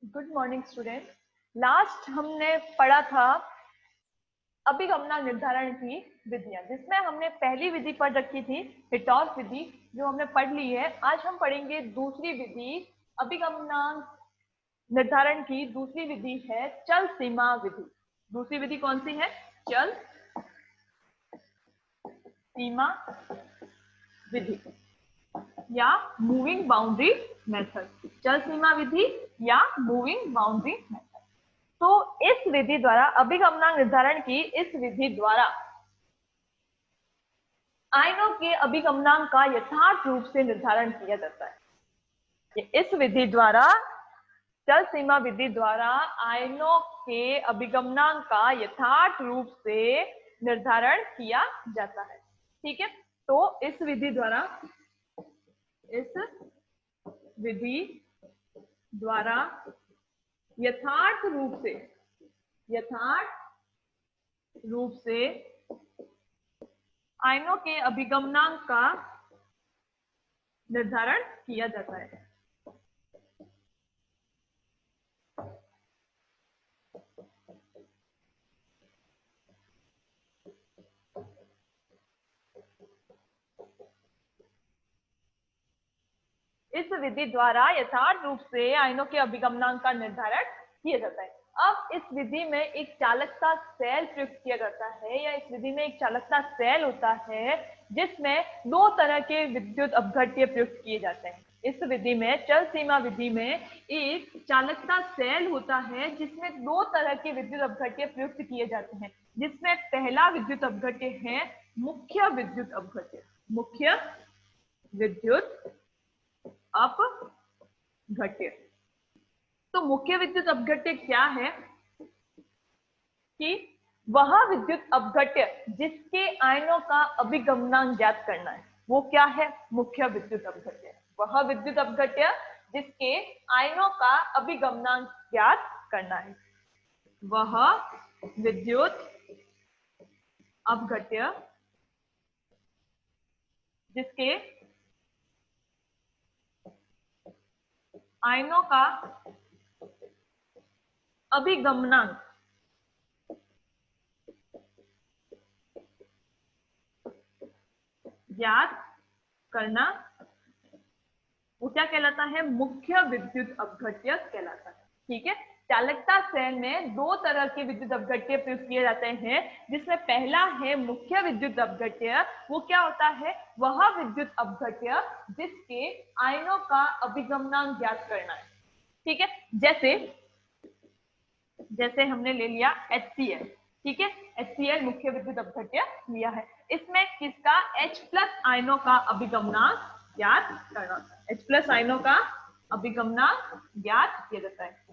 Good morning student. Last हमने पढ़ा था अभिगमना निर्धारण की विधियां, जिसमें हमने पहली विधि पढ़ रखी थी हिटॉस विधि, जो हमने पढ़ ली है। आज हम पढ़ेंगे दूसरी विधि। अभिगमना निर्धारण की दूसरी विधि है चल सीमा विधि। दूसरी विधि कौन सी है? चल सीमा विधि या मूविंग बाउंड्री मेथड। चल सीमा विधि या मूविंग बाउंड्री मेथड। तो इस विधि द्वारा अभिगमनांक निर्धारण की इस विधि द्वारा आयनों के अभिगमनांक का यथार्थ रूप से निर्धारण किया जाता है। इस विधि द्वारा, चल सीमा विधि द्वारा आयनों के अभिगमनांक का यथार्थ रूप से निर्धारण किया जाता है। ठीक है, तो इस विधि द्वारा यथार्थ रूप से आयनों के अभिगमनांक का निर्धारण किया जाता है। इस विधि द्वारा यथार्थ रूप से आयनों के अभिगमनांक का निर्धारण किया जाता है। अब इस विधि में एक चालकता सेल प्रयुक्त किया जाता है, या इस विधि में एक चालकता सेल होता है जिसमें दो तरह के विद्युत अपघट्य प्रयुक्त किए जाते हैं। इस विधि में, चल सीमा विधि में, एक चालकता सेल होता है जिसमें दो तरह के विद्युत अपघट्य प्रयुक्त किए जाते हैं, जिसमें पहला विद्युत अपघट्य है मुख्य विद्युत अपघट्य। मुख्य विद्युत अपघट्य। तो मुख्य विद्युत अपघट्य क्या है? कि वह विद्युत अपघट्य जिसके आयनों का अभिगमनांक ज्ञात करना है, वो क्या है? मुख्य विद्युत अपघट्य। वह विद्युत अपघट्य जिसके आयनों का अभिगमनांक ज्ञात करना है, वह विद्युत अपघट्य जिसके आयनों का अभिगमनांक ज्ञात करना, वो क्या कहलाता है? मुख्य विद्युत अपघट्य कहलाता है। ठीक है, चालकता सेल में दो तरह के विद्युत अपघट्य प्रयुक्त किए जाते हैं, जिसमें पहला है मुख्य विद्युत अपघट्य। वो क्या होता है? वह विद्युत अपघट्य जिसके आयनों का अभिगमनांक ज्ञात करना है। ठीक है, जैसे हमने ले लिया HCl। ठीक है, HCl मुख्य विद्युत अपघट्य लिया है। इसमें किसका? H+ आयनों का अभिगमनांक ज्ञात करना होता है। H+ आयनों का अभिगमनांक ज्ञात किया जाता है।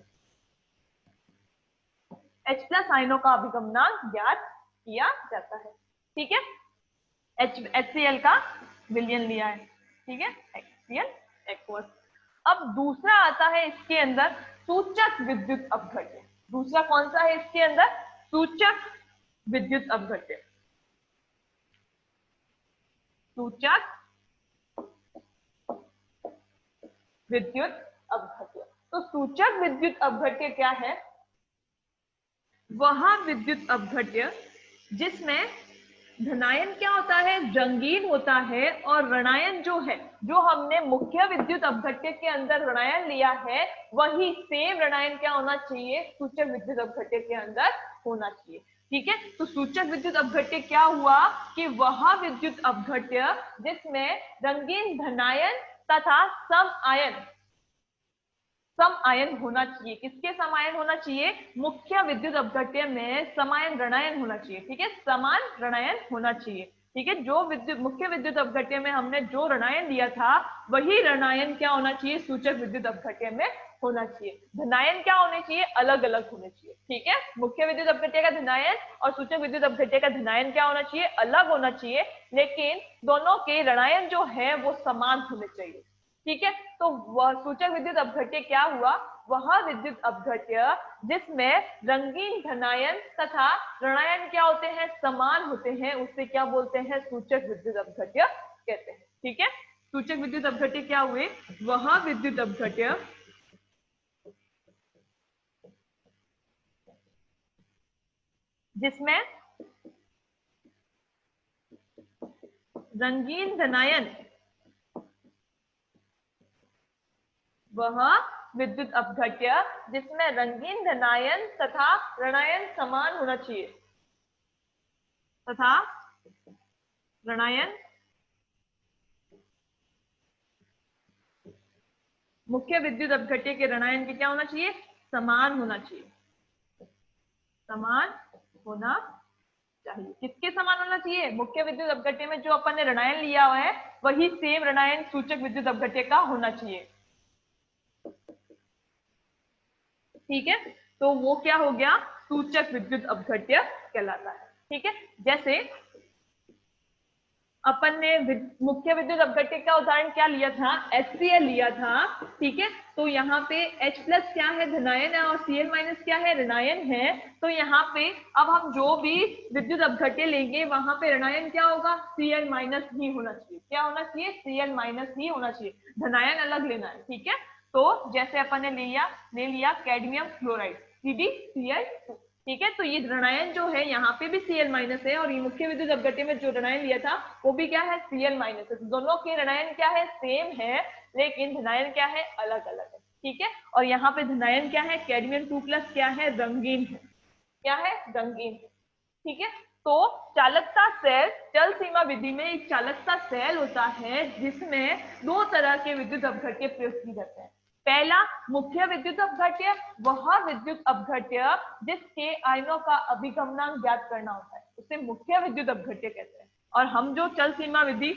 H+ आयनों का अभिगमनांक ज्ञात किया जाता है। ठीक है, HCl का विलयन लिया है। ठीक है, HCl एक्वस। अब दूसरा आता है इसके अंदर सूचक विद्युत अपघट्य। दूसरा कौन सा है इसके अंदर? सूचक विद्युत अपघट्य। सूचक विद्युत अपघट्य। तो सूचक विद्युत अपघट्य क्या है? वह विद्युत अपघट्य जिसमें धनायन क्या होता है? रंगीन होता है, और ऋणायन जो है, जो हमने मुख्य विद्युत अपघट्य के अंदर ऋणायन लिया है, वही सेम ऋणायन क्या होना चाहिए? सूचक विद्युत अपघट्य के अंदर होना चाहिए। ठीक है, तो सूचक विद्युत अपघट्य क्या हुआ? कि वह विद्युत अपघट्य जिसमें रंगीन धनायन तथा सम आयन होना चाहिए। किसके समायन होना चाहिए? मुख्य विद्युत अपघट्य में समायन ऋणायन होना चाहिए। ठीक है, समान ऋणायन होना चाहिए। ठीक है, जो मुख्य विद्युत अपघट्य में हमने जो ऋणायन दिया था, वही ऋणायन क्या होना चाहिए? सूचक विद्युत अपघट्य में होना चाहिए। धनायन क्या होने चाहिए? अलग अलग होने चाहिए। ठीक है, मुख्य विद्युत अपघट्य का धनायन और सूचक विद्युत अपघट्य का धनायन क्या होना चाहिए? अलग होना चाहिए, लेकिन दोनों के ऋणायन जो है वो समान होने चाहिए। ठीक है, तो वह सूचक विद्युत अपघट्य क्या हुआ? वह विद्युत अपघट्य जिसमें रंगीन धनायन तथा ऋणायन क्या होते हैं? समान होते हैं, उससे क्या बोलते हैं? सूचक विद्युत अपघट्य कहते हैं। ठीक है, सूचक विद्युत अपघट्य क्या हुए? वह विद्युत अपघट्य जिसमें रंगीन धनायन वह विद्युत अपघट्य जिसमें रंगीन धनायन तथा ऋणायन समान होना चाहिए, तथा ऋणायन मुख्य विद्युत अपघट्य के ऋणायन के क्या होना चाहिए, समान होना चाहिए, समान होना चाहिए। किसके समान होना चाहिए, मुख्य विद्युत अपघट्य में जो अपन ने ऋणायन लिया हुआ है वही सेम ऋणायन सूचक विद्युत अपघट्य का होना चाहिए। ठीक है, तो वो क्या हो गया, सूचक विद्युत अपघट्य कहलाता है। ठीक है, जैसे अपन ने मुख्य विद्युत अपघट्य का उदाहरण क्या लिया था, HCl लिया था। ठीक है, तो यहाँ पे H प्लस क्या है, धनायन है, और Cl माइनस क्या है, ऋणायन है। तो यहाँ पे अब हम जो भी विद्युत अपघट्य लेंगे वहां पे ऋणायन क्या होगा, Cl माइनस ही होना चाहिए। क्या होना चाहिए, Cl माइनस ही होना चाहिए, धनायन अलग लेना है। ठीक है, तो जैसे अपन ने ले लिया कैडमियम क्लोराइड CdCl2। ठीक है, तो ये ऋणायन जो है यहाँ पे भी Cl माइनस है, और ये मुख्य विद्युत अपघट्य में जो ऋणायन लिया था वो भी क्या है, Cl माइनस है। तो दोनों के ऋणायन क्या है, सेम है, लेकिन धनायन क्या है, अलग अलग है। ठीक है, और यहाँ पे धनायन क्या है, कैडमियम 2 प्लस क्या है, रंगीन है। क्या है, रंगीन है। ठीक है, तो चालकता सेल, जल सीमा विधि में एक चालकता सेल होता है जिसमें दो तरह के विद्युत अपघट्य प्रयोग किए जाते हैं। पहला मुख्य विद्युत अपघट्य, वह विद्युत अपघट्य जिसके आयनों का अभिगमनांक ज्ञात करना होता है उसे मुख्य विद्युत अपघट्य कहते हैं। और हम जो चल सीमा विधि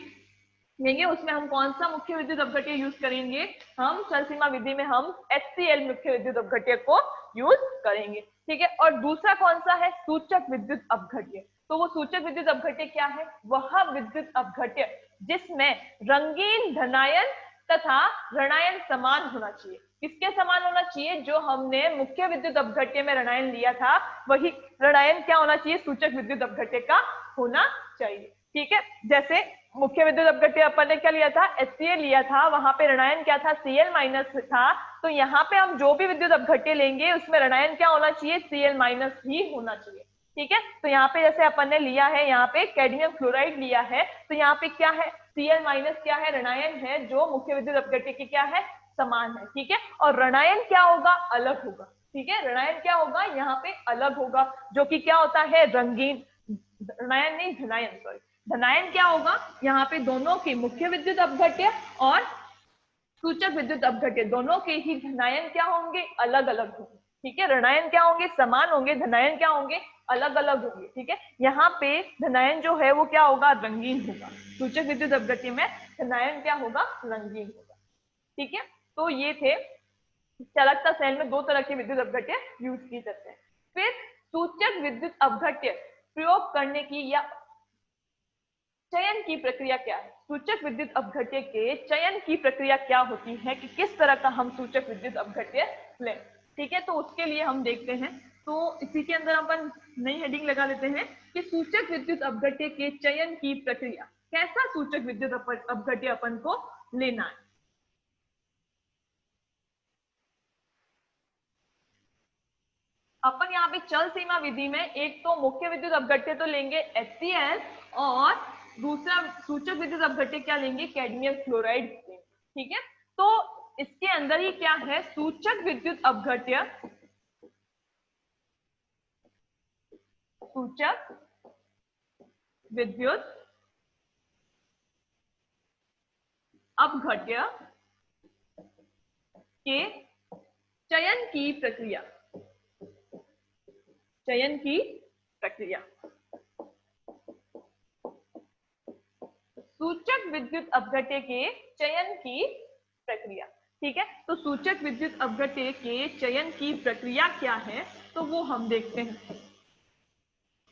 लेंगे उसमें हम कौन सा मुख्य विद्युत अपघट्य यूज करेंगे, हम चल सीमा विधि में हम HCl मुख्य विद्युत अपघट्य को यूज करेंगे। ठीक है, और दूसरा कौन सा है, सूचक विद्युत अपघट्य। तो वो सूचक विद्युत अपघट्य क्या है, वह विद्युत अपघट्य जिसमें रंगीन धनायन तथा ऋणायन समान होना चाहिए। किसके समान होना चाहिए, जो हमने मुख्य विद्युत अपघट्य में ऋणायन लिया था वही ऋणायन क्या होना चाहिए, सूचक विद्युत अपघट्य का होना चाहिए। ठीक है, जैसे मुख्य विद्युत अपघट्य अपन ने क्या लिया था, HCl लिया था, वहां पे ऋणायन क्या था, Cl माइनस था। तो यहाँ पे हम जो भी विद्युत अपघट्य लेंगे उसमें ऋणायन क्या होना चाहिए, Cl माइनस ही होना चाहिए। ठीक है, तो यहाँ पे जैसे अपन ने लिया है, यहाँ पे कैडमियम क्लोराइड लिया है, तो यहाँ पे क्या है, Cl माइनस क्या है, ऋणायन है, जो मुख्य विद्युत अपघट्य के क्या है, समान है। ठीक है, और ऋणायन क्या होगा, अलग होगा। ठीक है, ऋणायन क्या होगा, यहाँ पे अलग होगा, जो कि क्या होता है, रंगीन, ऋणायन नहीं धनायन, सॉरी, धनायन क्या होगा, यहाँ पे दोनों के मुख्य विद्युत अपघट्य और सूचक विद्युत अपघट्य दोनों के ही धनायन क्या होंगे, अलग अलग होंगे। ठीक है, ऋणायन क्या होंगे, समान होंगे, धनायन क्या होंगे, अलग अलग होंगे। ठीक है, यहाँ पे धनायन जो है वो क्या होगा, रंगीन होगा, सूचक विद्युत अपघट्य में धनायन क्या होगा, रंगीन होगा। ठीक है, तो ये थे चालकता सेल में दो तरह के विद्युत अपघट्य यूज किए जाते हैं। फिर सूचक विद्युत अपघट्य प्रयोग करने की या चयन की प्रक्रिया क्या है, सूचक विद्युत अपघट्य के चयन की प्रक्रिया क्या होती है, कि किस तरह का हम सूचक विद्युत अपघट्य लें। ठीक है, तो उसके लिए हम देखते हैं, तो इसी के अंदर अपन नई हेडिंग लगा लेते हैं कि सूचक विद्युत अपघट्य के चयन की प्रक्रिया, कैसा सूचक विद्युत अपघट्य अपन को लेना है। अपन यहाँ पे चल सीमा विधि में एक तो मुख्य विद्युत अपघट्य तो लेंगे HCl, और दूसरा सूचक विद्युत अपघट्य क्या लेंगे, कैडमियम क्लोराइड लेंगे। ठीक है, तो इसके अंदर ही क्या है, सूचक विद्युत अपघट्य, सूचक विद्युत अपघट्य के चयन की प्रक्रिया, चयन की प्रक्रिया, सूचक विद्युत अपघट्य के चयन की प्रक्रिया। ठीक है, तो सूचक विद्युत अपघट्य के चयन की प्रक्रिया क्या है, तो वो हम देखते हैं।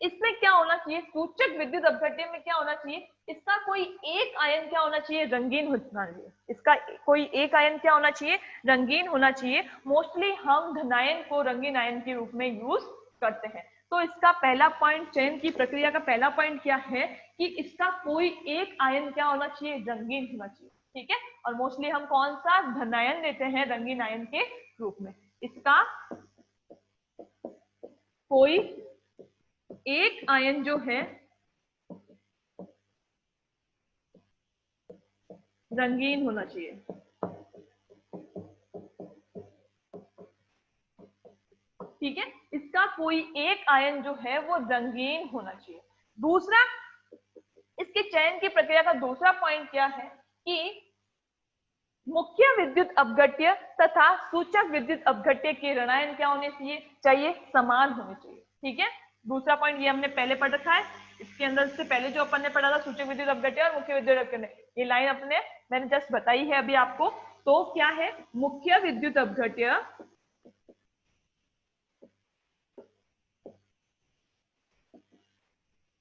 इसमें क्या होना चाहिए, सूचक विद्युत अपघट्य में क्या होना चाहिए, इसका कोई एक आयन क्या होना चाहिए, रंगीन होना चाहिए। इसका कोई एक आयन क्या होना चाहिए, रंगीन होना चाहिए। मोस्टली हम धनायन को रंगीन आयन के रूप में यूज करते हैं। तो इसका पहला पॉइंट, चयन की प्रक्रिया का पहला पॉइंट क्या है, कि इसका कोई एक आयन क्या होना चाहिए, रंगीन होना चाहिए। ठीक है, और मोस्टली हम कौन सा धनायन लेते हैं रंगीन आयन के रूप में। इसका कोई एक आयन जो है रंगीन होना चाहिए। ठीक है, इसका कोई एक आयन जो है वो रंगीन होना चाहिए। दूसरा, इसके चयन की प्रक्रिया का दूसरा पॉइंट क्या है कि मुख्य विद्युत अपघट्य तथा सूचक विद्युत अपघट्य के ऋणायन क्या होने चाहिए समान होने चाहिए। ठीक है, दूसरा पॉइंट ये हमने पहले पढ़ रखा है। इसके अंदर से पहले जो अपन ने पढ़ा था सूचक विद्युत अपघट्य और मुख्य विद्युत अपघट्य, ये लाइन मैंने जस्ट बताई है अभी आपको। तो क्या है, मुख्य विद्युत अपघट्य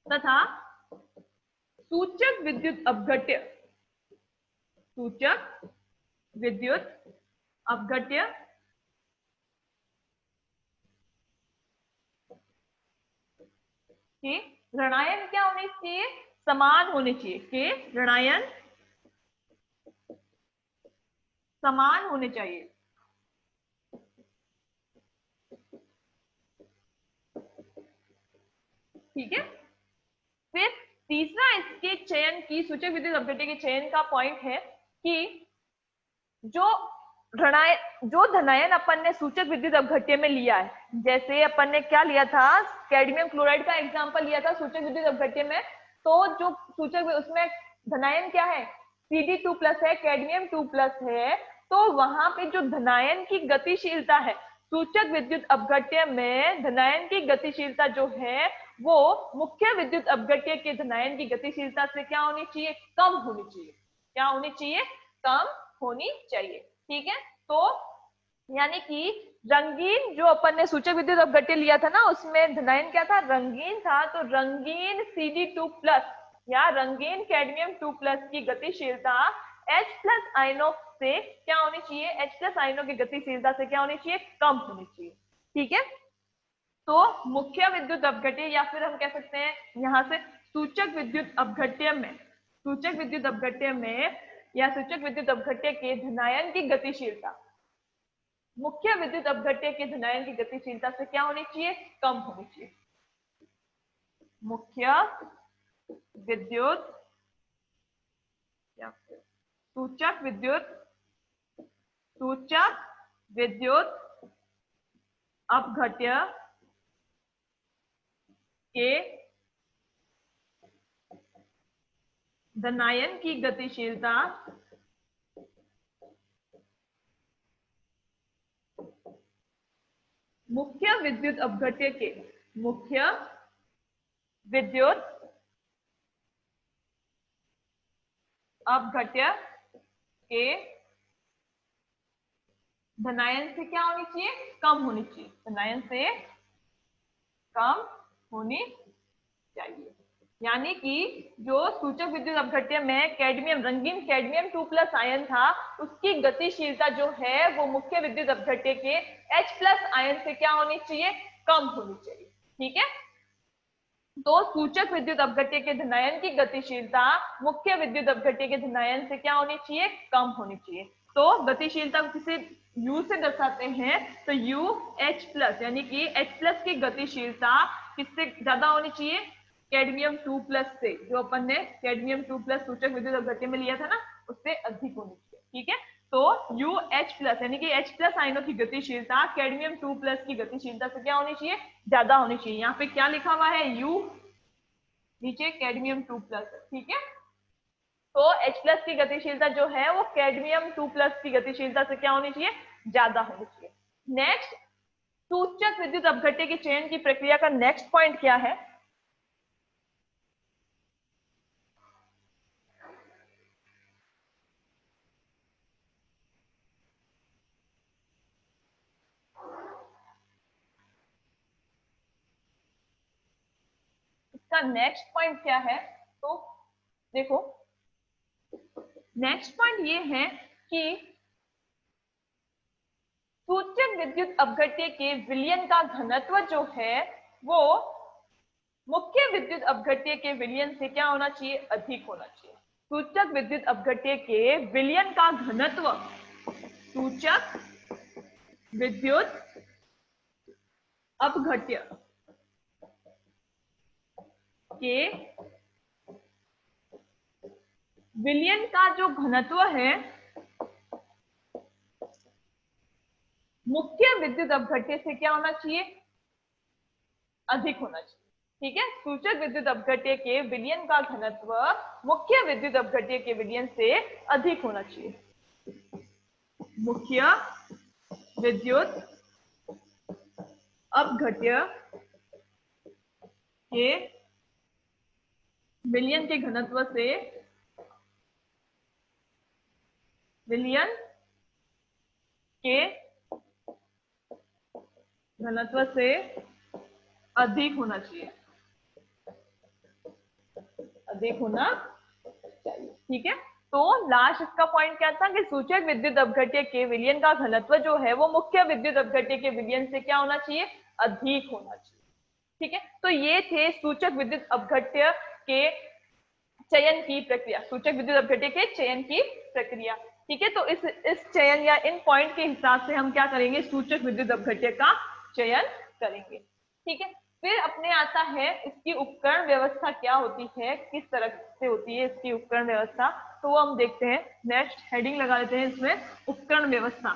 तथा सूचक विद्युत अपघट्य, सूचक विद्युत अपघट्य के ऋणायन क्या होने चाहिए, समान होने चाहिए। के ऋणायन समान होने चाहिए। ठीक है, फिर तीसरा इसके चयन की, सूचक विद्युत अपघट्य के चयन का पॉइंट है कि जो जो धनायन अपन ने सूचक विद्युत अपघट्य में लिया है, जैसे अपन ने क्या लिया था, कैडमियम क्लोराइड का एग्जांपल लिया था सूचक विद्युत अपघट्य में। तो जो सूचक उसमें धनायन क्या है, Cd2+ है, कैडमियम 2+ है। तो वहां पे जो धनायन की गतिशीलता है, सूचक विद्युत अपघट्य में धनायन की गतिशीलता जो है वो मुख्य विद्युत अपघट्य के धनायन की गतिशीलता से क्या होनी चाहिए, कम होनी चाहिए। क्या होनी चाहिए, कम होनी चाहिए। ठीक है, तो यानी कि रंगीन जो अपन ने सूचक विद्युत अपघट्य लिया था ना, उसमें धनायन क्या था, रंगीन था। तो रंगीन Cd2+ या रंगीन कैडमियम 2+ की गतिशीलता H+ आयनों से क्या होनी चाहिए, H+ आयनों की गतिशीलता से क्या होनी चाहिए, कम होनी चाहिए। ठीक है, तो मुख्य विद्युत अपघट्य या फिर हम कह सकते हैं यहां से सूचक विद्युत अपघट्य में, सूचक विद्युत अपघट्य में या सूचक विद्युत अपघट्य के धनायन की गतिशीलता मुख्य विद्युत अपघट्य के धनायन की गतिशीलता से क्या होनी चाहिए, कम होनी चाहिए। मुख्य विद्युत या फिर सूचक विद्युत अपघट्य के धनायन की गतिशीलता मुख्य विद्युत अपघट्य के मुख्य विद्युत अपघट्य के धनायन से क्या होनी चाहिए, कम होनी चाहिए। धनायन से कम होनी चाहिए। यानी कि जो सूचक विद्युत अपघट्य में कैडमियम, रंगीन कैडमियम 2+ आयन था, उसकी गतिशीलता जो है वो मुख्य विद्युत अपघट्य के H+ आयन से क्या होनी चाहिए, कम होनी चाहिए। ठीक है, तो सूचक विद्युत अपघट्य के धनायन की गतिशीलता मुख्य विद्युत अपघट्य के धनायन से क्या होनी चाहिए, कम होनी चाहिए। तो गतिशीलता को किसी U से दर्शाते हैं, तो UH+ यानी कि H+ की गतिशीलता किससे ज्यादा होनी चाहिए, कैडमियम 2+ से, जो अपन ने कैडमियम 2+ सूचक विद्युत अपघट्य में लिया था ना, उससे अधिक होनी चाहिए। ठीक है, तो UH+ यानी कि H+ आयनों की गतिशीलता कैडमियम 2+ की गतिशीलता से क्या होनी चाहिए, ज्यादा होनी चाहिए। यहाँ पे क्या लिखा हुआ है, U, नीचे कैडमियम 2+। ठीक है, तो H+ की गतिशीलता जो है वो कैडमियम 2+ की गतिशीलता से क्या होनी चाहिए, ज्यादा होनी चाहिए। नेक्स्ट, सूचक विद्युत अपघट्य के चयन की प्रक्रिया का नेक्स्ट पॉइंट क्या है, इसका नेक्स्ट पॉइंट क्या है। तो देखो, नेक्स्ट पॉइंट ये है कि सूचक विद्युत अपघट्य के विलयन का घनत्व जो है वो मुख्य विद्युत अपघट्य के विलयन से क्या होना चाहिए, अधिक होना चाहिए। सूचक विद्युत अपघट्य के विलयन का घनत्व, सूचक विद्युत अपघट्य के विलयन का जो घनत्व है मुख्य विद्युत अपघट्य से क्या होना चाहिए, अधिक होना चाहिए। ठीक है, सूचक विद्युत अपघट्य के विलयन का घनत्व मुख्य विद्युत अपघट्य के विलयन से अधिक होना चाहिए। मुख्य विद्युत अपघट्य के विलयन के घनत्व से, विलयन के घनत्व से अधिक होना चाहिए, अधिक होना चाहिए। ठीक है, तो लास्ट इसका पॉइंट क्या था कि सूचक विद्युत अपघट्य के विलयन का घनत्व जो है वो मुख्य विद्युत अपघट्य के विलयन से क्या होना चाहिए, अधिक होना चाहिए। ठीक है, तो ये थे सूचक विद्युत अपघट्य के चयन की प्रक्रिया, सूचक विद्युत अपघट्य के चयन की प्रक्रिया। ठीक है, तो इस चयन या इन पॉइंट के हिसाब से हम क्या करेंगे, सूचक विद्युत अपघट्य का चयन करेंगे। ठीक है, फिर अपने आता है इसकी उपकरण व्यवस्था क्या होती है, किस तरह से होती है इसकी उपकरण व्यवस्था, तो वो हम देखते हैं। नेक्स्ट हेडिंग लगा लेते हैं इसमें, उपकरण व्यवस्था।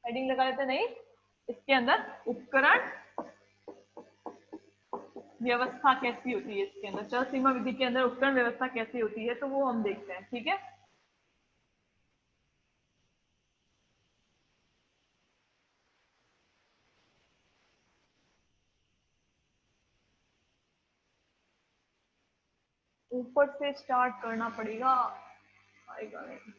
हेडिंग लगा लेते हैं, नहीं इसके अंदर उपकरण व्यवस्था कैसी होती है, इसके अंदर चल सीमा विधि के अंदर उपकरण व्यवस्था कैसी होती है, तो वो हम देखते हैं। ठीक है, ऊपर से स्टार्ट करना पड़ेगा, आएगा नहीं।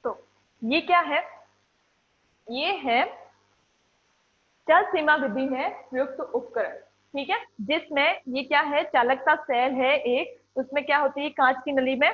तो ये क्या है, ये है चल सीमा विधि है प्रयुक्त उपकरण। ठीक है, जिसमें ये क्या है, चालकता सेल है एक, उसमें क्या होती है कांच की नली में,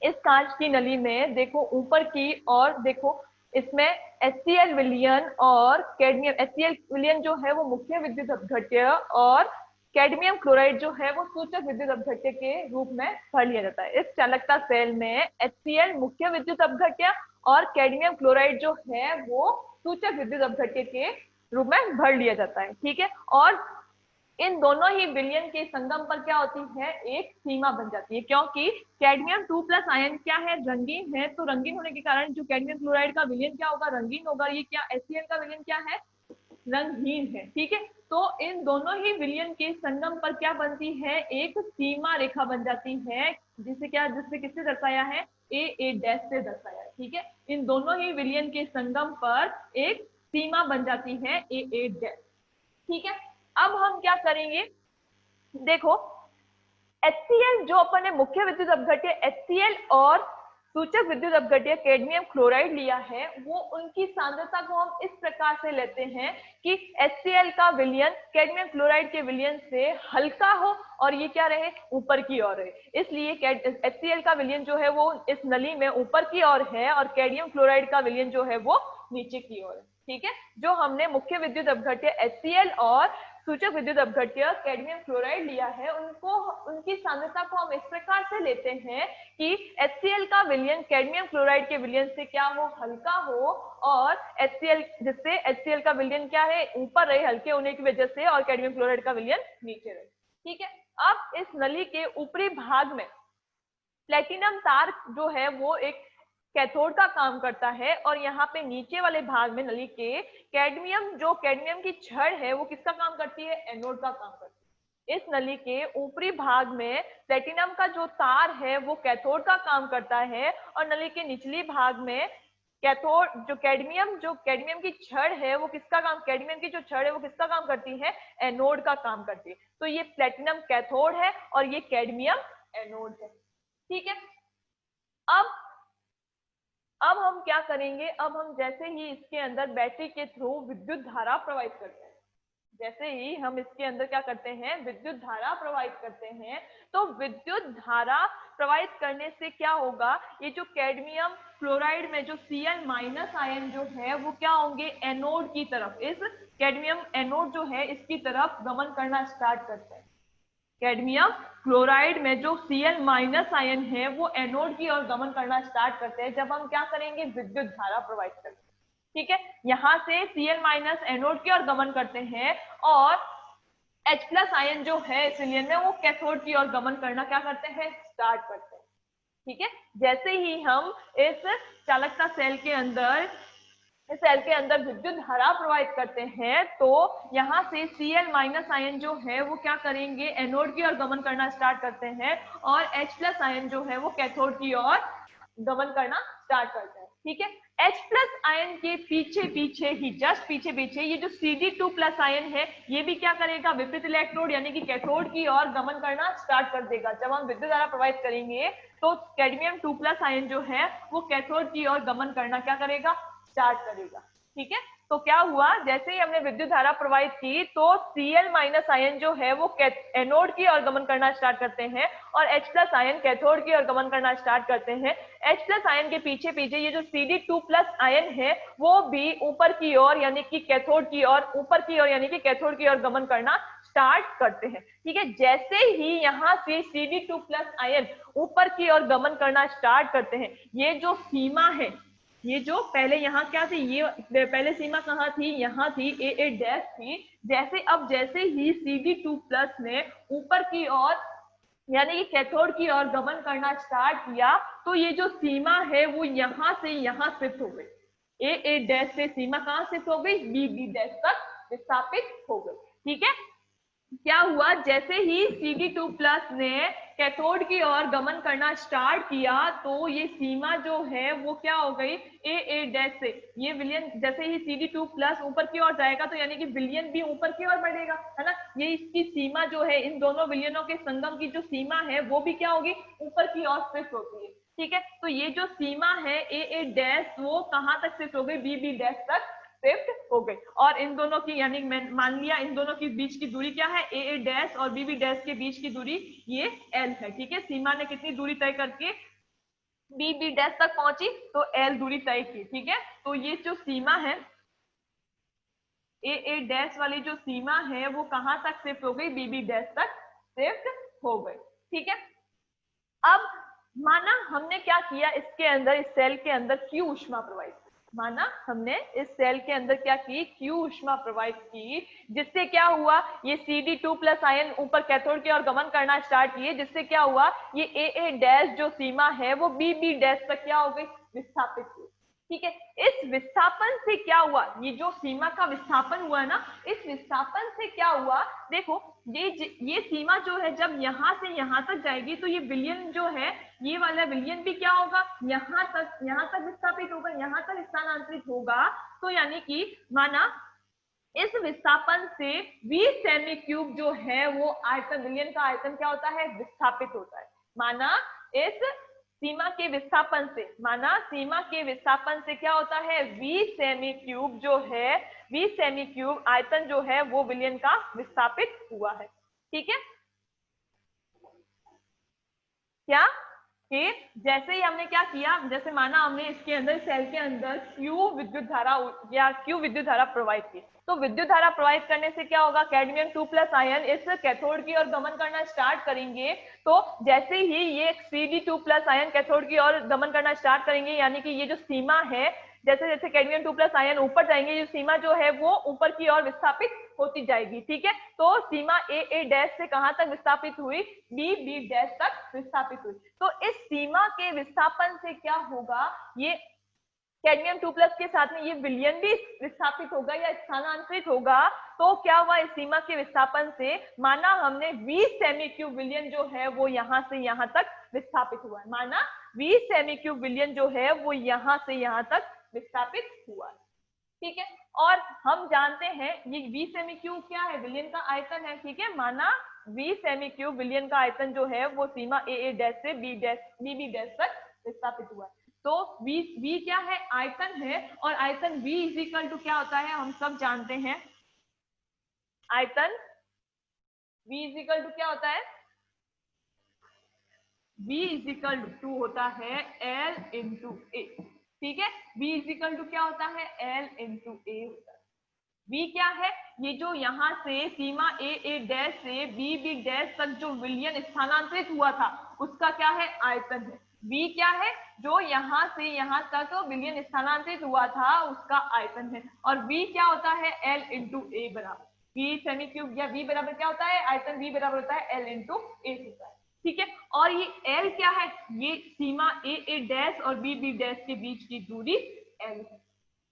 इस कांच की नली में देखो ऊपर की और देखो इसमें HCl विलयन और कैडमियम, HCl विलयन जो है वो मुख्य विद्युत अपघट्य और कैडमियम क्लोराइड जो है वो सूचक विद्युत अपघट्य के रूप में भर लिया जाता है। इस चालकता सेल में HCl मुख्य विद्युत अपघट्य और कैडमियम क्लोराइड जो है वो सूचक विद्युत अपघट्य के रूप में भर लिया जाता है। ठीक है, और इन दोनों ही विलयन के संगम पर क्या होती है, एक सीमा बन जाती है, क्योंकि कैडमियम 2+ आयन क्या है, रंगीन है, तो रंगीन होने के कारण जो कैडमियम क्लोराइड का विलयन क्या होगा, रंगीन होगा। ये क्या HCl का विलयन क्या है, रंगहीन है। ठीक है, तो इन दोनों ही विलयन के संगम पर क्या बनती है, एक सीमा रेखा बन जाती है, जिसे क्या, जिससे किससे दर्शाया है, A डैश से दर्शाया है। ठीक है, इन दोनों ही विलयन के संगम पर एक सीमा बन जाती है A डैश। ठीक है, अब हम क्या करेंगे, देखो HCl जो अपन ने मुख्य विद्युत अपघट्य HCl और सूचक विद्युत अपघट्य कैडमियम क्लोराइड लिया है, वो उनकी सांद्रता को हम इस प्रकार से लेते हैं कि HCl का विलयन कैडमियम क्लोराइड के विलयन से हल्का हो और ये क्या रहे, ऊपर की ओर रहे। इसलिए HCl का विलयन जो है वो इस नली में ऊपर की ओर है और कैडमियम क्लोराइड का विलयन जो है वो नीचे की ओर है। ठीक है, जो हमने मुख्य विद्युत अपघट्य HCl और सूचक विद्युत अपघट्य कैडमियम क्लोराइड लिया है, उनको उनकी सांद्रता को हम इस प्रकार से लेते हैं कि HCl का विलयन कैडमियम क्लोराइड के विलयन से क्या हो, हल्का हो, और HCl जिससे HCl का विलयन क्या है, ऊपर रहे हल्के होने की वजह से, और कैडमियम क्लोराइड का विलयन नीचे रहे। ठीक है, अब इस नली के ऊपरी भाग में प्लेटिनम तार जो है वो एक कैथोड का काम करता है, और यहाँ पे नीचे वाले भाग में नली के कैडमियम, जो कैडमियम की छड़ है वो किसका काम करती है, एनोड का काम करती है। इस नली के ऊपरी भाग में प्लेटिनम का जो तार है वो कैथोड का काम करता है, और नली के निचली भाग में कैथोड जो कैडमियम की छड़ है वो किसका काम, कैडमियम की जो छड़ है वो किसका काम करती है, एनोड का काम करती है। तो ये प्लेटिनम कैथोड है और ये कैडमियम एनोड है। ठीक है, अब अब हम क्या करेंगे, अब हम जैसे ही इसके अंदर बैटरी के थ्रू विद्युत धारा प्रवाहित करते हैं, जैसे ही हम इसके अंदर क्या करते हैं, विद्युत धारा प्रवाहित करते हैं, तो विद्युत धारा प्रवाहित करने से क्या होगा, ये जो कैडमियम क्लोराइड में जो Cl- आयन जो है वो क्या होंगे, एनोड की तरफ, इस कैडमियम एनोड जो है इसकी तरफ गमन करना स्टार्ट करते हैं। कैडमियम क्लोराइड में जो Cl- आयन है वो एनोड की ओर गमन करना स्टार्ट करते हैं जब हम क्या करेंगे, विद्युत धारा प्रवाहित करते हैं। ठीक है, यहाँ से Cl- एनोड की ओर गमन करते हैं, और H+ आयन जो है इस विलयन में वो कैथोड की ओर गमन करना क्या करते हैं, स्टार्ट करते हैं। ठीक है, जैसे ही हम इस चालकता सेल के अंदर, इस सेल के अंदर विद्युत धारा प्रवाहित करते हैं, तो यहाँ से Cl- आयन जो है वो क्या करेंगे, एनोड की ओर गमन करना स्टार्ट करते हैं, और H+ आयन जो है वो कैथोड की ओर गमन करना स्टार्ट करते हैं। ठीक है। H प्लस आयन के पीछे पीछे ही, जस्ट पीछे पीछे, ये जो Cd2 प्लस आयन है ये भी क्या करेगा, विपरीत इलेक्ट्रोड यानी कि कैथोड की ओर गमन करना स्टार्ट कर देगा। जब हम विद्युत धारा प्रवाहित करेंगे तो कैडमियम 2 प्लस आयन जो है वो कैथोड की ओर गमन करना क्या करेगा, स्टार्ट करेगा। ठीक है, तो क्या हुआ, जैसे ही हमने विद्युत धारा प्रवाहित की तो Cl माइनस आयन जो है वो एनोड की ओर गमन करना स्टार्ट करते हैं और H प्लस आयन कैथोड की ओर गमन करना स्टार्ट करते हैं। H प्लस आयन के पीछे पीछे ये जो Cd2 प्लस आयन है वो भी ऊपर की ओर यानी कि कैथोड की ओर, ऊपर की ओर यानी कि कैथोड की ओर गमन करना स्टार्ट करते हैं। ठीक है, जैसे ही यहाँ से Cd2 प्लस आयन ऊपर की ओर गमन करना स्टार्ट करते हैं, ये जो सीमा है, ये जो पहले यहाँ क्या थी, ये पहले सीमा कहाँ थी, यहाँ थी, ए डैश थी। जैसे ही Cd2 प्लस ने ऊपर की ओर यानी कि कैथोड की ओर गमन करना स्टार्ट किया तो ये जो सीमा है वो यहाँ से यहाँ शिफ्ट हो गई। ए डैश से सीमा कहाँ शिफ्ट हो गई, बी डैश तक विस्थापित हो गई। ठीक है, क्या हुआ, जैसे ही Cd2 प्लस ने कैथोड की ओर गमन करना स्टार्ट किया तो ये सीमा जो है वो क्या हो गई, ए डैश से, ये विलयन जैसे ही Cd2 प्लस ऊपर की ओर जाएगा तो यानी कि विलयन भी ऊपर की ओर बढ़ेगा, है ना। ये इसकी सीमा जो है, इन दोनों विलयनों के संगम की जो सीमा है वो भी क्या होगी, ऊपर की ओर शिफ्ट होती है। ठीक है, तो ये जो सीमा है ए डैश वो कहाँ तक शिफ्ट हो गई, बी डैश तक शिफ्ट हो गई। और इन दोनों की यानी मान लिया इन दोनों के बीच की दूरी क्या है, ए डैश और बी डैश के बीच की दूरी ये एल है। ठीक है, सीमा ने कितनी दूरी तय करके बी डैश तक पहुंची तो एल दूरी तय की। ठीक है, तो ये जो सीमा है ए डैश वाली जो सीमा है वो कहां तक शिफ्ट हो गई, बी डैश तक शिफ्ट हो गई। ठीक है, अब माना हमने क्या किया, इसके अंदर, इस सेल के अंदर क्यू ऊष्मा प्रवाहित, माना हमने इस सेल के अंदर क्या की, क्यू ऊष्मा प्रवाहित की, जिससे क्या हुआ, ये Cd2 प्लस आयन ऊपर कैथोड की ओर गमन करना स्टार्ट किए, जिससे क्या हुआ, ये ए डैश जो सीमा है वो बी डैश तक क्या हो गई, विस्थापित हुई। ठीक है, इस विस्थापन से क्या हुआ, ये जो सीमा का विस्थापन हुआ है ना, इस विस्थापन से क्या हुआ, देखो ये सीमा जो है जब यहां से यहां तक जाएगी तो ये विलयन जो है, ये वाला विलयन भी क्या होगा, यहां तक विस्थापित होगा, यहां तक स्थानांतरित होगा। तो यानी कि माना इस विस्थापन से V सेमी क्यूब जो है वो आयतन, विलयन का आयतन क्या होता है, विस्थापित होता है। माना इस सीमा के विस्थापन से, माना सीमा के विस्थापन से क्या होता है, V सेमी क्यूब जो है, V सेमी क्यूब आयतन जो है वो विलयन का विस्थापित हुआ है। ठीक है, क्या कि जैसे ही हमने क्या किया, जैसे माना हमने इसके अंदर, सेल के अंदर क्यू विद्युत धारा या क्यू विद्युत धारा प्रवाहित की, तो विद्युत धारा प्रवाहित करने से क्या होगा, कैडमियम 2 प्लस आयन इस कैथोड की ओर गमन करना स्टार्ट करेंगे। तो जैसे ही ये Cd2 प्लस आयन कैथोड की ओर गमन करना स्टार्ट करेंगे, यानी कि ये जो सीमा है, जैसे जैसे कैडमियम 2 प्लस आयन ऊपर जाएंगे, ये सीमा जो है वो ऊपर की ओर विस्थापित होती जाएगी। ठीक है, तो सीमा ए डैश से कहां तक विस्थापित हुई, बी डैश तक विस्थापित हुई। तो इस सीमा के विस्थापन से क्या होगा, ये कैडमियम 2 प्लस के साथ में ये विलयन भी विस्थापित होगा या स्थानांतरित होगा। तो क्या हुआ, इस सीमा के विस्थापन से माना हमने V सेमी क्यूब विलयन जो है वो यहां से यहां तक विस्थापित हुआ है, माना V सेमी क्यूब विलयन जो है वो यहां से यहां तक विस्थापित हुआ है। ठीक है, और हम जानते हैं ये V सेमी क्यूब क्या है, विलयन का आयतन है। ठीक है, माना V सेमी क्यूब विलयन का आयतन जो है वो सीमा ए डैश से बी डैश तक विस्थापित हुआ है। तो V क्या है, आयतन है, और आयतन V इज इक्वल टू क्या होता है, हम सब जानते हैं, आयतन V इज इक्वल टू क्या होता है, V इज इक्वल टू होता है L इंटू ए। ठीक है, V इज इक्वल टू क्या होता है, L इंटू ए होता है। V क्या है, ये जो यहाँ से सीमा ए डैश से बी डैश तक जो विलयन स्थानांतरित हुआ था उसका क्या है, आयतन है। V क्या है, जो यहाँ से यहाँ तक विलयन स्थानांतरित हुआ था उसका आयतन है। और V क्या होता है, L इंटू ए बराबर, V सेमी क्यूब या V बराबर क्या होता है, आयतन V बराबर होता है L इंटू ए होता है। ठीक है, और ये L क्या है, ये सीमा ए डैश और बी डैश के बीच की दूरी L है।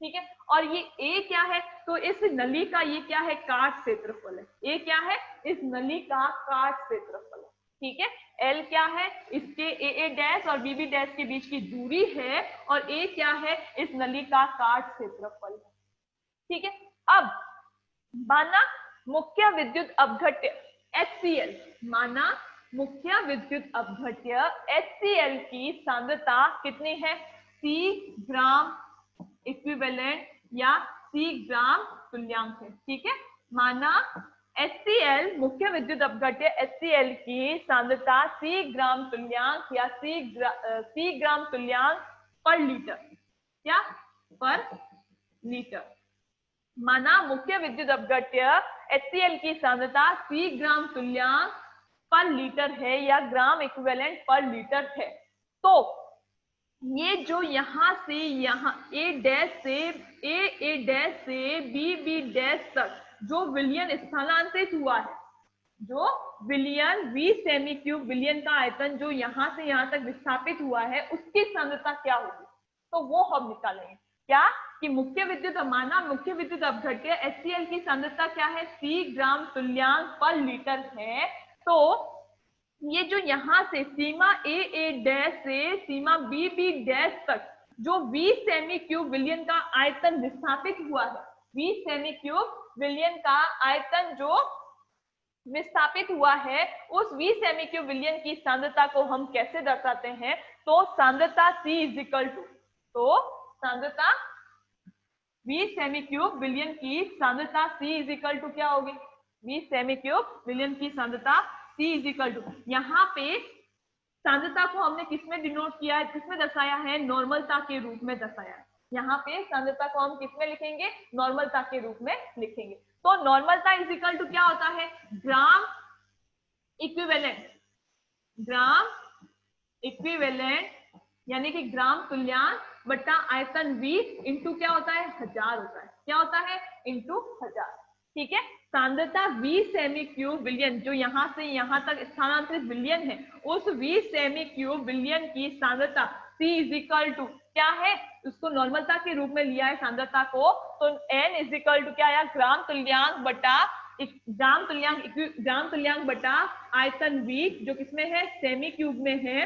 ठीक है, और ये A क्या है, तो इस नली का ये क्या है, काट क्षेत्रफल है। A क्या है, इस नली का काट क्षेत्रफल है। ठीक है। एल क्या है, इसके ए डैश और बी डैश के बीच की दूरी है, और ए क्या है, इस नली का काट क्षेत्रफल है। ठीक है। अब माना मुख्य विद्युत अपघट्य HCl, माना मुख्य विद्युत अपघट्य HCl की सांद्रता कितनी है, C ग्राम इक्विवेलेंट या C ग्राम तुल्यांक है। ठीक है। माना HCl मुख्य विद्युत अपघट्य HCl की सांद्रता C ग्राम तुल्यांक या C ग्राम तुल्यांक पर लीटर, क्या, पर लीटर। माना मुख्य विद्युत अपघट्य HCl की सांद्रता C ग्राम तुल्यांक पर लीटर है या ग्राम इक्विवेलेंट पर लीटर है, तो ये जो यहां से यहां ए डैश से बी डैश तक जो विलयन स्थानांतरित हुआ है, जो विलयन V सेमी क्यूब विलयन का आयतन जो यहां से यहां तक विस्थापित हुआ है, उसकी सांद्रता क्या होगी, तो वो हम निकालेंगे। क्या कि मुख्य विद्युत, माना मुख्य विद्युत अपघट्य HCl की सांद्रता क्या है, C ग्राम तुल्यांक पर लीटर है, तो ये जो यहां से सीमा ए डैश से सीमा बी डैश तक जो V सेमी क्यूब विलयन का आयतन विस्थापित हुआ है, V सेमी क्यूब विलयन का आयतन जो विस्थापित हुआ है, उस V सेमी क्यूब विलयन की सांद्रता को हम कैसे दर्शाते हैं, तो सांद्रता C इज इक्वल टू, तो सांद्रता V सेमी क्यूब विलयन की सांद्रता C इज इक्वल टू क्या होगी, V सेमी क्यूब विलयन की सांद्रता C इज इक्वल टू, यहाँ पे सांद्रता को हमने किसमें डिनोट किया है, किसमें दर्शाया है, नॉर्मलता के रूप में दर्शाया है। यहाँ पे सांद्रता को हम किसमें लिखेंगे, नॉर्मलता के रूप में लिखेंगे। तो नॉर्मलता इज इक्वल टू क्या होता है, ग्राम इक्विवेलेंट, ग्राम इक्विवेलेंट यानी कि ग्राम तुल्यांक बटा आयतन V इंटू क्या होता है, 1000 होता है, क्या होता है, इंटू 1000। ठीक है। सांद्रता V सेमी क्यूब विलयन जो यहां से यहां तक स्थानांतरित विलयन है, उस V सेमी क्यूब विलयन की सांद्रता C इज इक्वल टू क्या है, उसको नॉर्मलता के रूप में लिया है सांद्रता को, तो N इज इक्वल टू क्या आया, ग्राम तुल्यांक बटा ग्राम तुल्यांक बटा आयतन V जो किसमें है, सेमी क्यूब में है,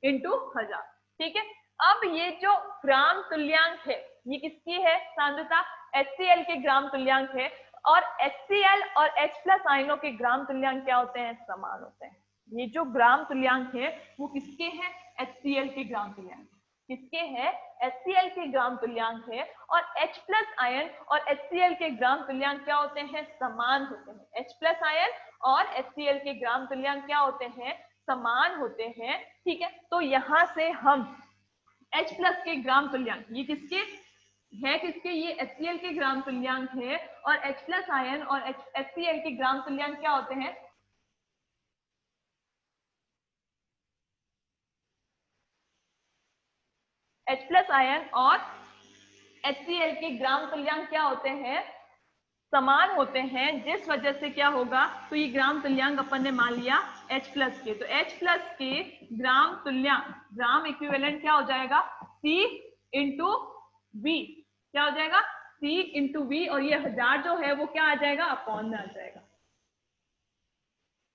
इंटू 1000। ठीक है। अब ये जो ग्राम तुल्यांक है, ये किसकी है, सांद्रता HCl के ग्राम तुल्यांक है, और HCl और H प्लस आयनों के ग्राम तुल्यांक क्या होते हैं, समान होते हैं। ये जो ग्राम तुल्यांक है वो किसके हैं, HCl के ग्राम तुल्यांक, किसके हैं, HCl के ग्राम तुल्यांक है, और H प्लस आयन और HCl के ग्राम तुल्यांक क्या होते हैं, समान होते हैं। H प्लस आयन और HCl के ग्राम तुल्यांक क्या होते हैं, समान होते हैं। ठीक है। तो यहां से हम H प्लस के ग्राम तुल्यांक, ये किसके है, किसके, ये HCl के ग्राम तुल्यांक है, और H प्लस आयन और HCl के ग्राम तुल्यांक क्या होते हैं, H प्लस आयन और HCl के ग्राम तुल्यांक क्या होते हैं, समान होते हैं, जिस वजह से क्या होगा, तो ये ग्राम तुल्यांक अपन ने मान लिया H प्लस के, तो H प्लस के ग्राम तुल्यांक, ग्राम इक्विवेलेंट क्या हो जाएगा, C इंटू V, क्या हो जाएगा, C इंटू V, और ये 1000 जो है वो क्या आ जाएगा, अपॉन में आ जाएगा।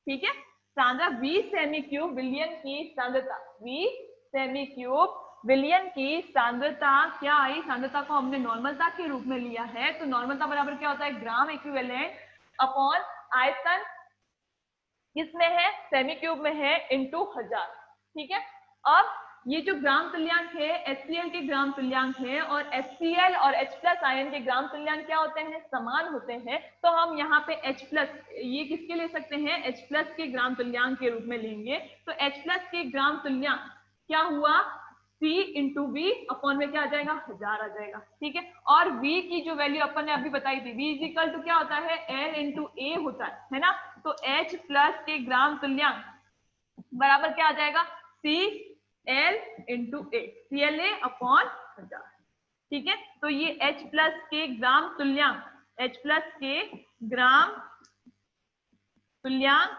ठीक है। सांद्रता V सेमी क्यूब विलयन की सांद्रता, V सेमी क्यूब विलयन की सांद्रता क्या आई, सांद्रता को हमने नॉर्मलता के रूप में लिया है, तो नॉर्मलता बराबर क्या होता है, ग्राम इक्विवेलेंट अपॉन आयतन किसमें है, सेमी क्यूब में है, इंटू 1000। ठीक है। अब ये जो ग्राम तुल्यांक है HCl के ग्राम तुल्यांक है, और HCl और H प्लस आयन के ग्राम तुल्यांक क्या होते हैं, समान होते हैं, तो हम यहाँ पे H प्लस ये किसके ले सकते हैं, H प्लस के ग्राम तुल्यांक के रूप में लेंगे, तो H प्लस के ग्राम तुल्यांक क्या हुआ, C इंटू V अपॉन में क्या आ जाएगा, 1000 आ जाएगा। ठीक है। और V की जो वैल्यू अपन ने अभी बताई थी, V इज इक्वल टू क्या होता है, L इंटू A होता है ना, तो H प्लस के ग्राम तुल्यांक बराबर क्या आ जाएगा, C L into A, CLA upon 1000। ठीक है। तो ये H प्लस के ग्राम तुल्यांक, H प्लस के ग्राम तुल्यांक,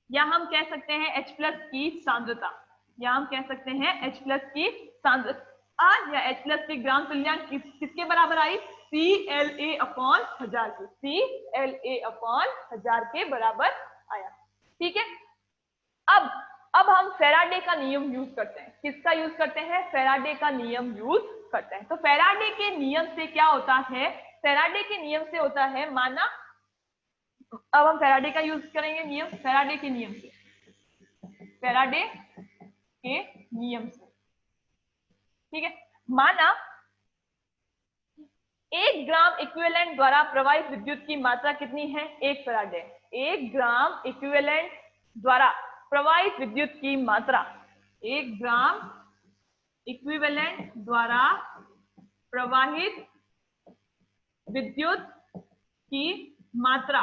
या हम कह सकते हैं H प्लस की सांद्रता, या हम कह सकते हैं H प्लस की सांद्रता, या H प्लस के ग्राम तुल्यांक किसके बराबर आई, CLA अपॉन 1000 की, CLA अपॉन 1000 के बराबर आया। ठीक है। अब हम फैराडे का नियम यूज करते हैं। किसका यूज करते हैं? फैराडे का नियम यूज करते हैं। तो फैराडे के नियम से क्या होता है? फैराडे के नियम से होता है, माना अब हम फैराडे का यूज करेंगे नियम, फैराडे के नियम से, फैराडे के नियम से, ठीक है। माना 1 ग्राम इक्विवेलेंट द्वारा प्रवाहित विद्युत की मात्रा कितनी है? 1 फैराडे। 1 ग्राम इक्विवेलेंट द्वारा प्रवाहित विद्युत की मात्रा, 1 ग्राम इक्विवेलेंट द्वारा प्रवाहित विद्युत की मात्रा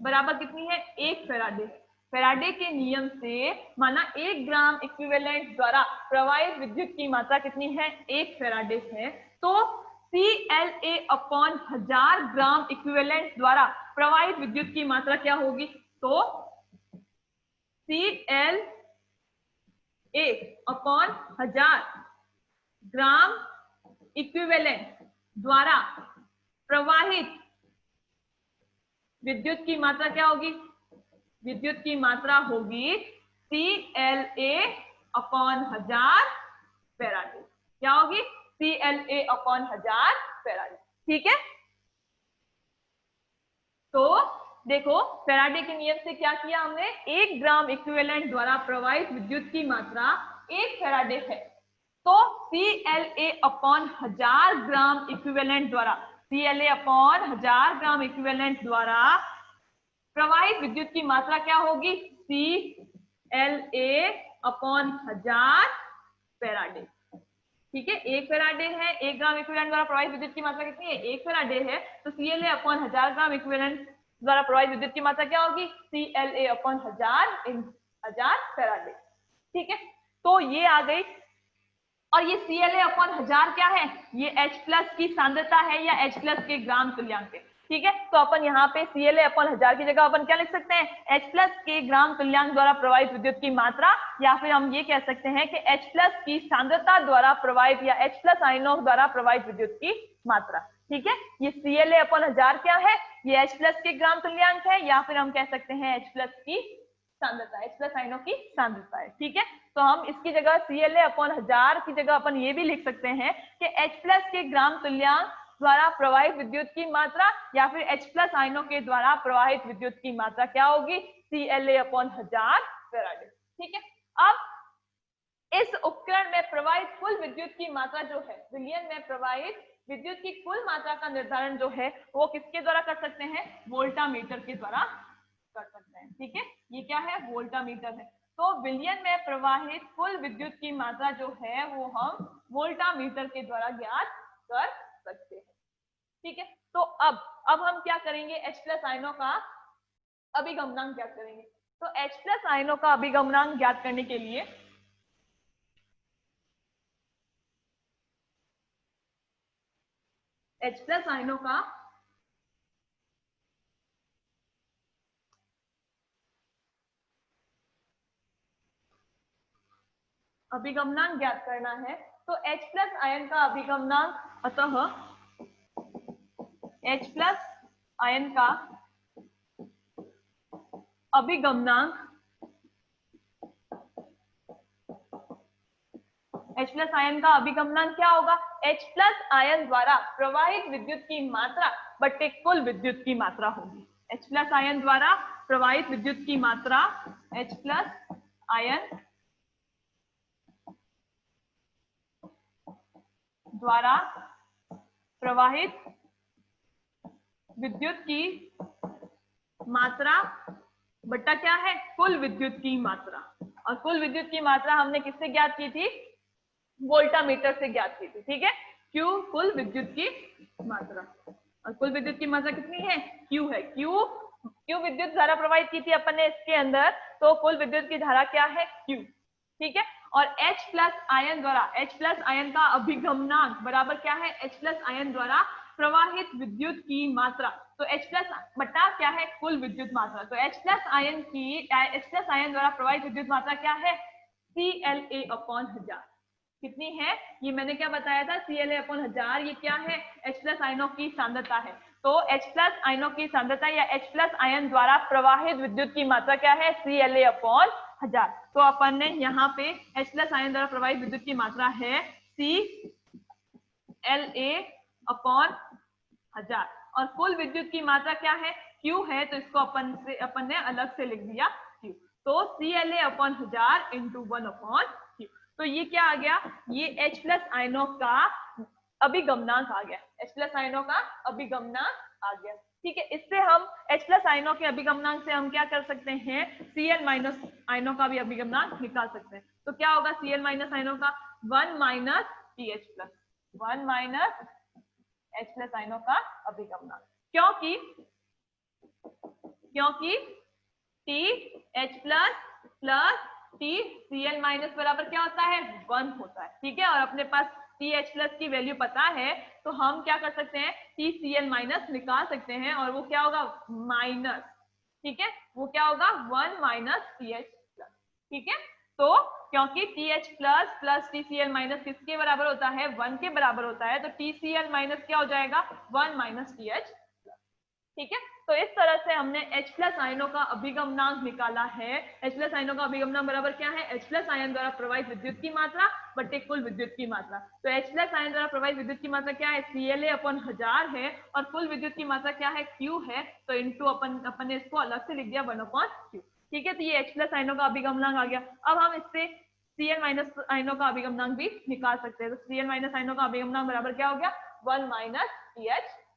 बराबर कितनी है? 1 फैराडे। फैराडे के नियम से माना 1 ग्राम इक्विवेलेंट द्वारा प्रवाहित विद्युत की मात्रा कितनी है? 1 फैराडे है। तो CLA अपॉन 1000 ग्राम इक्विवेलेंट द्वारा प्रवाहित विद्युत की मात्रा क्या होगी? तो CLA अपॉन 1000 ग्राम इक्विवेलेंट द्वारा प्रवाहित विद्युत की मात्रा क्या होगी? विद्युत की मात्रा होगी CLA अपॉन 1000 फैराडे। क्या होगी? CLA upon 1000 Faraday. ठीक है। तो देखो फैराडे के नियम से क्या किया हमने? 1 ग्राम इक्विवेलेंट द्वारा प्रवाहित विद्युत की मात्रा 1 फैराडे है। तो CLA अपॉन 1000 ग्राम इक्विवेलेंट द्वारा, CLA अपॉन 1000 ग्राम इक्विवेलेंट द्वारा प्रवाहित विद्युत की मात्रा क्या होगी? CLA upon 1000 Faraday. ठीक है। 1 फैराडे है, 1 ग्राम इक्विवेलेंट द्वारा प्रवाहित विद्युत की मात्रा कितनी है? 1 फैराडे है। तो CLA अपॉन 1000 ग्राम इक्विवेलेंट द्वारा प्रवाहित विद्युत की मात्रा क्या होगी? CLA upon 1000 Faraday. ठीक है। तो ये आ गई। और ये CLA अपॉन 1000 क्या है? ये H प्लस की सांद्रता है या H प्लस के ग्राम तुल्यांक है। ठीक है। तो अपन यहाँ पे CLA अपॉन 1000 की जगह अपन क्या लिख सकते हैं? H प्लस के ग्राम तुल्यांक द्वारा प्रवाहित विद्युत की मात्रा, या फिर हम ये कह सकते हैं कि H प्लस की सांद्रता द्वारा प्रवाहित या H प्लस आयनों द्वारा प्रवाहित विद्युत की मात्रा। ठीक है। ये CLA अपॉन 1000 क्या है? ये H प्लस के ग्राम तुल्यांक है, या फिर हम कह सकते हैं H प्लस की सांद्रता, H प्लस आयनों की सांद्रता है। ठीक है। तो हम इसकी जगह CLA अपॉन 1000 की जगह अपन ये भी लिख सकते हैं कि H प्लस के ग्राम तुल्यांक द्वारा प्रवाहित विद्युत की मात्रा या फिर H प्लस आयनों के द्वारा प्रवाहित विद्युत की मात्रा क्या होगी? CLA upon 1000 Faraday. ठीक है। अब इस उपकरण में प्रवाहित कुल विद्युत की मात्रा जो है, विलयन में प्रवाहित विद्युत की कुल मात्रा का निर्धारण जो है वो किसके द्वारा कर सकते हैं? वोल्टामीटर के द्वारा कर सकते हैं। ठीक है। ये क्या है? वोल्टामीटर है। तो विलयन में प्रवाहित कुल विद्युत की मात्रा जो है वो हम वोल्टामीटर के द्वारा ज्ञात कर सकते हैं। ठीक है। तो अब हम क्या करेंगे? H प्लस आयनों का अभिगमनांक ज्ञात करेंगे। तो H प्लस आयनों का अभिगमनांक ज्ञात करने के लिए H प्लस आयनों का अभिगमनांक ज्ञात करना है। तो H प्लस आयन का अभिगमनांक, अतः H प्लस आयन का अभिगमनांक, H प्लस आयन का अभिगमनांक क्या होगा? H प्लस आयन द्वारा प्रवाहित विद्युत की मात्रा बटे कुल विद्युत की मात्रा होगी। H प्लस आयन द्वारा प्रवाहित विद्युत की मात्रा, H प्लस आयन द्वारा प्रवाहित विद्युत की मात्रा बटा क्या है? कुल विद्युत की मात्रा। और कुल विद्युत की मात्रा हमने किससे ज्ञात की थी? वोल्टामीटर से ज्ञात की थी। ठीक है। Q कुल विद्युत की मात्रा, और कुल विद्युत की मात्रा कितनी है? Q है। Q विद्युत धारा प्रवाहित की थी अपन ने इसके अंदर, तो कुल विद्युत की धारा क्या है? Q। ठीक है। और H प्लस आयन द्वारा, H प्लस आयन का अभिगमनांक बराबर क्या है? H प्लस आयन द्वारा प्रवाहित विद्युत की मात्रा। तो H प्लस बटा क्या है? कुल विद्युत मात्रा। तो H प्लस आयन द्वारा प्रवाहित विद्युत मात्रा क्या है? CLA upon 1000। कितनी है? ये मैंने क्या बताया था? CLA upon 1000। ये क्या है? H प्लस आयनों की सांद्रता है। तो H+ आयनों की सांद्रता या H+ आयन द्वारा प्रवाहित विद्युत की मात्रा क्या है? CLA/1000। तो अपन ने यहाँ पे H+ आयन द्वारा प्रवाहित विद्युत की मात्रा है CLA/1000 और कुल विद्युत की मात्रा क्या है? Q है, तो इसको अपन ने अलग से लिख दिया Q। तो CLA/1000 इंटू 1/Q। तो ये क्या आ गया? ये H+ आयनों का अभिगमनांक आ गया। H+ आयनों का अभिगमनांक आ गया। ठीक है, इससे हम H+ आयनों के अभिगमनांक से हम क्या कर सकते हैं? Cl- आयनों का भी अभिगमनांक निकाल सकते हैं। तो क्या होगा Cl- आयनों का? 1 - TH+, 1 - H+ आयनों का अभिगमनांक। क्योंकि TH+ प्लस TCl- बराबर क्या होता है? 1 होता है। ठीक है, और अपने पास TH+ की वैल्यू पता है, तो हम क्या कर सकते हैं? TCl- निकाल सकते हैं और वो क्या होगा? माइनस। ठीक है, वो क्या होगा? 1 - TH+। ठीक है, तो क्योंकि TH+ प्लस TCl- किसके बराबर होता है? 1 के बराबर होता है, तो TCl- क्या हो जाएगा? 1 - TH+। ठीक है, तो इस तरह से हमने H+ आयनों का अभिगमनांक निकाला है। H+ आयनों का अभिगमनांक बराबर क्या है? H+ आयन द्वारा प्रवाहित विद्युत की मात्रा बटे कुल विद्युत की मात्रा। तो H+ आयन द्वारा प्रवाहित विद्युत की मात्रा क्या है? CLA/1000 है और कुल विद्युत की मात्रा क्या है? Q है। तो इंटू अपन ने इसको अलग से लिख दिया 1/Q। ठीक है, तो ये H+ आयनों का अभिगमनांक आ गया। अब हम इससे Cl- आयनों का अभिगमनांक भी निकाल सकते हैं। तो Cl- आयनों का अभिगमनांक बराबर क्या हो गया? 1 - TH।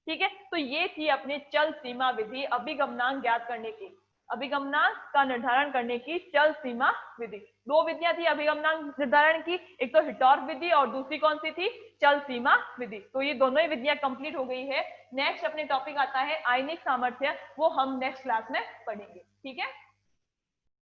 ठीक है, तो ये थी अपनी चल सीमा विधि, अभिगमनांक ज्ञात करने की, अभिगमनांक का निर्धारण करने की चल सीमा विधि। दो विधियां थी अभिगमनांक निर्धारण की, एक तो हिटॉर्फ विधि और दूसरी कौन सी थी? चल सीमा विधि। तो ये दोनों ही विधियां कंप्लीट हो गई है। नेक्स्ट अपने टॉपिक आता है आयनिक सामर्थ्य, वो हम नेक्स्ट क्लास में पढ़ेंगे। ठीक है।